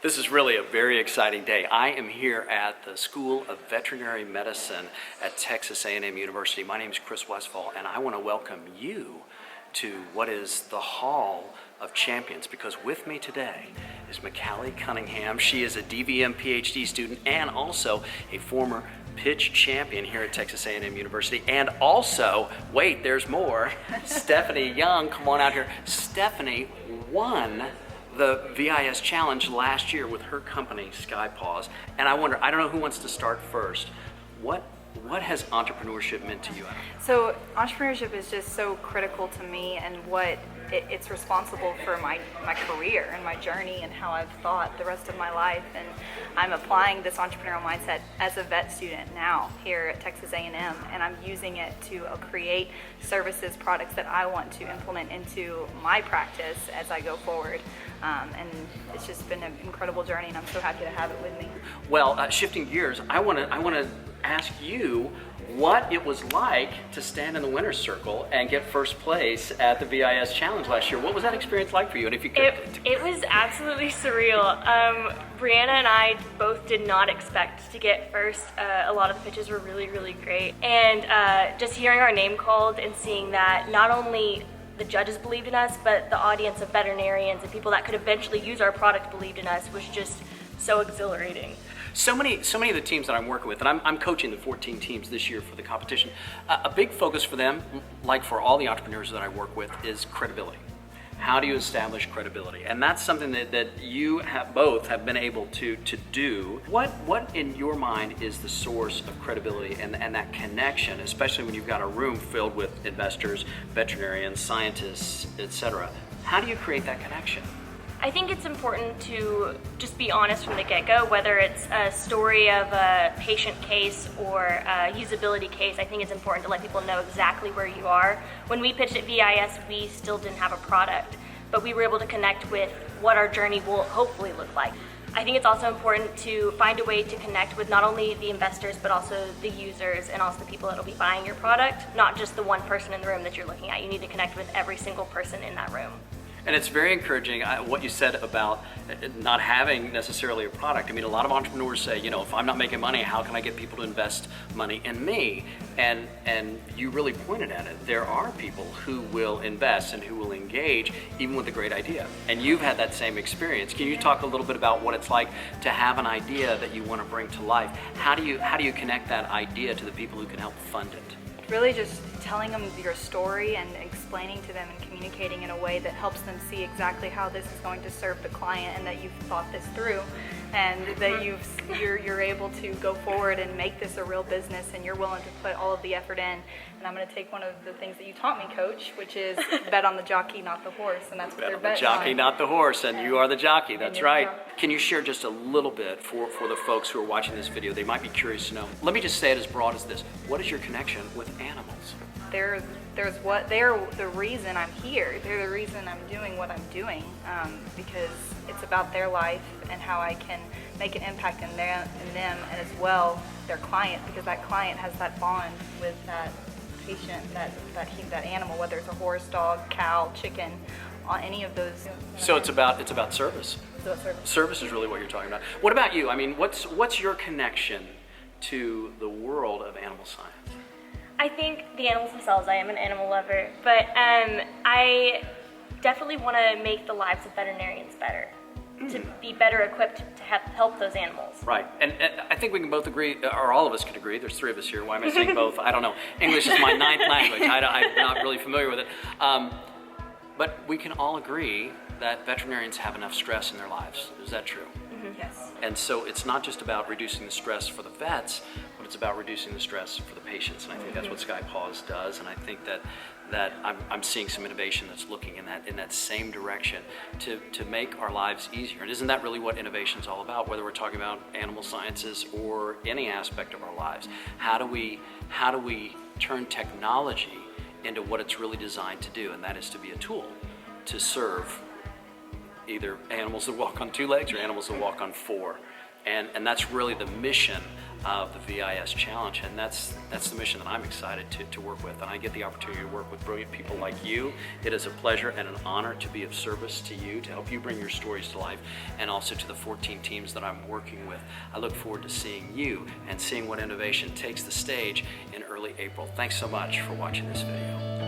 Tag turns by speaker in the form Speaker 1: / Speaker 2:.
Speaker 1: This is really a very exciting day. I am here at the School of Veterinary Medicine at Texas A&M University. My name is Chris Westfall, and I want to welcome you to what is the Hall of Champions, because with me today is McCallie Cunningham. She is a DVM PhD student and also a former pitch champion here at Texas A&M University. And also, wait, there's more, Stephanie Young, come on out here. Stephanie won the VIS challenge last year with her company, SkyPaws. And I wonder, I don't know who wants to start first. What has entrepreneurship meant to you?
Speaker 2: So entrepreneurship is just so critical to me, and what it's responsible for my career and my journey and how I've thought the rest of my life. And I'm applying this entrepreneurial mindset as a vet student now here at Texas A&M, and I'm using it to create services, products that I want to implement into my practice as I go forward. And it's just been an incredible journey, and I'm so happy to have it with me.
Speaker 1: Well, shifting gears, I want to ask you what it was like to stand in the winner's circle and get first place at the VIS challenge last year. What was that experience like for you? And if you could,
Speaker 3: it was absolutely surreal. Brianna and I both did not expect to get first. A lot of the pitches were really, really great, and just hearing our name called and seeing that not only the judges believed in us, but the audience of veterinarians and people that could eventually use our product believed in us was just so exhilarating.
Speaker 1: So many of the teams that I'm working with, and I'm coaching the 14 teams this year for the competition, a big focus for them, like for all the entrepreneurs that I work with, is credibility. How do you establish credibility? And that's something that you both have been able to do. What in your mind is the source of credibility and that connection, especially when you've got a room filled with investors, veterinarians, scientists, etc.? How do you create that connection?
Speaker 3: I think it's important to just be honest from the get-go, whether it's a story of a patient case or a usability case. I think it's important to let people know exactly where you are. When we pitched at VIS, we still didn't have a product, but we were able to connect with what our journey will hopefully look like. I think it's also important to find a way to connect with not only the investors, but also the users and also the people that will be buying your product, not just the one person in the room that you're looking at. You need to connect with every single person in that room.
Speaker 1: And it's very encouraging what you said about not having necessarily a product. I mean, a lot of entrepreneurs say, if I'm not making money, how can I get people to invest money in me? And you really pointed at it. There are people who will invest and who will engage even with a great idea. And you've had that same experience. Can you talk a little bit about what it's like to have an idea that you want to bring to life? How do you connect that idea to the people who can help fund it?
Speaker 2: Really just telling them your story and explaining to them and communicating in a way that helps them see exactly how this is going to serve the client, and that you've thought this through, and that you're able to go forward and make this a real business, and you're willing to put all of the effort in. And I'm going to take one of the things that you taught me, Coach, which is bet on the jockey, not the horse, and that's what they're betting on.
Speaker 1: Bet on the jockey, not the horse, and you are the jockey. That's right. Can you share just a little bit for the folks who are watching this video? They might be curious to know. Let me just say it as broad as this. What is your connection with animals?
Speaker 2: They're the reason I'm here. They're the reason I'm doing what I'm doing, because it's about their life and how I can make an impact in them, and as well their client, because that client has that bond with that patient, that animal, whether it's a horse, dog, cow, chicken, on any of those.
Speaker 1: So it's about service. Service is really what you're talking about. What about you? I mean, what's your connection to the world of animal science?
Speaker 3: I think the animals themselves, I am an animal lover, but I definitely want to make the lives of veterinarians better, to be better equipped to help those animals.
Speaker 1: Right, and I think we can both agree, or all of us could agree, there's three of us here, why am I saying both? I don't know. English is my ninth language, I'm not really familiar with it. But we can all agree that veterinarians have enough stress in their lives. Is that true?
Speaker 2: Mm-hmm. Yes.
Speaker 1: And so it's not just about reducing the stress for the vets, but it's about reducing the stress for the patients. And I think that's what SkyPaws does. And I think that I'm seeing some innovation that's looking in that same direction to make our lives easier. And isn't that really what innovation is all about? Whether we're talking about animal sciences or any aspect of our lives, how do we turn technology into what it's really designed to do, and that is to be a tool to serve either animals that walk on two legs or animals that walk on four. And that's really the mission of the VIS Challenge, and that's the mission that I'm excited to work with. And I get the opportunity to work with brilliant people like you. It is a pleasure and an honor to be of service to you, to help you bring your stories to life, and also to the 14 teams that I'm working with. I look forward to seeing you and seeing what innovation takes the stage in early April. Thanks so much for watching this video.